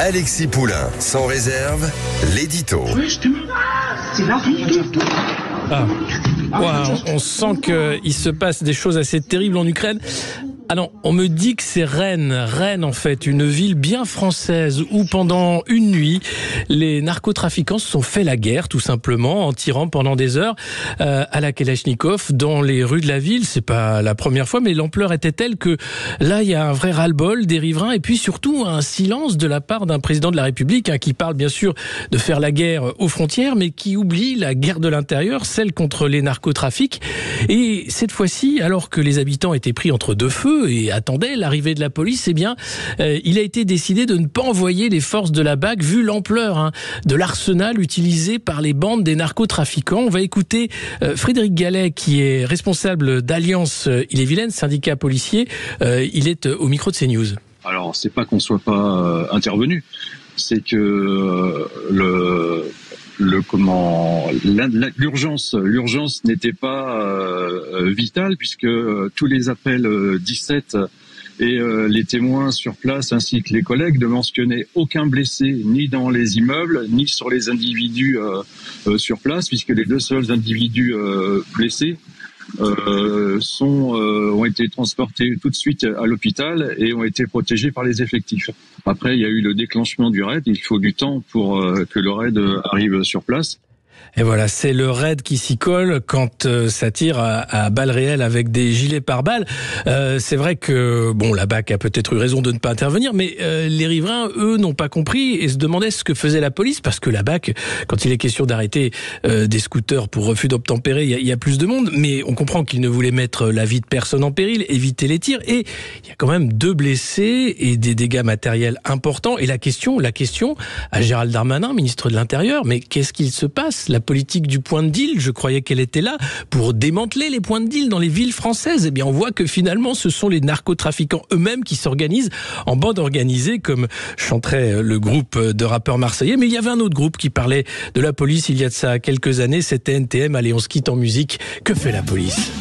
Alexis Poulain, sans réserve, l'édito. C'est là. On sent qu'il se passe des choses assez terribles en Ukraine. Ah non, on me dit que c'est Rennes en fait, une ville bien française où pendant une nuit, les narcotrafiquants se sont fait la guerre tout simplement en tirant pendant des heures à la Kalachnikov dans les rues de la ville. C'est pas la première fois, mais l'ampleur était telle que là, il y a un vrai ras-le-bol des riverains et puis surtout un silence de la part d'un président de la République qui parle bien sûr de faire la guerre aux frontières, mais qui oublie la guerre de l'intérieur, celle contre les narcotrafics. Et cette fois-ci, alors que les habitants étaient pris entre deux feux, et attendait l'arrivée de la police, il a été décidé de ne pas envoyer les forces de la BAC vu l'ampleur de l'arsenal utilisé par les bandes des narcotrafiquants. On va écouter Frédéric Gallet qui est responsable d'Alliance Ille-et-Vilaine, syndicat policier. Il est au micro de CNews. Alors, c'est pas qu'on soit pas intervenu, c'est que l'urgence n'était pas vitale puisque tous les appels 17 et les témoins sur place ainsi que les collègues ne mentionnaient aucun blessé ni dans les immeubles ni sur les individus sur place, puisque les deux seuls individus blessés ont été transportés tout de suite à l'hôpital et ont été protégés par les effectifs. Après, il y a eu le déclenchement du raid. Il faut du temps pour que le raid arrive sur place. Et voilà, c'est le raid qui s'y colle quand ça tire à balles réelles avec des gilets pare-balles. C'est vrai que la BAC a peut-être eu raison de ne pas intervenir, mais les riverains, eux, n'ont pas compris et se demandaient ce que faisait la police, parce que la BAC, quand il est question d'arrêter des scooters pour refus d'obtempérer, il y a plus de monde, mais on comprend qu'ils ne voulaient mettre la vie de personne en péril, éviter les tirs, et il y a quand même 2 blessés et des dégâts matériels importants. Et la question à Gérald Darmanin, ministre de l'Intérieur, mais qu'est-ce qu'il se passe ? La politique du point de deal, je croyais qu'elle était là pour démanteler les points de deal dans les villes françaises. Eh bien, on voit que finalement, ce sont les narcotrafiquants eux-mêmes qui s'organisent en bande organisée, comme chanterait le groupe de rappeurs marseillais. Mais il y avait un autre groupe qui parlait de la police il y a de ça quelques années, c'était NTM. Allez, on se quitte en musique. Que fait la police ?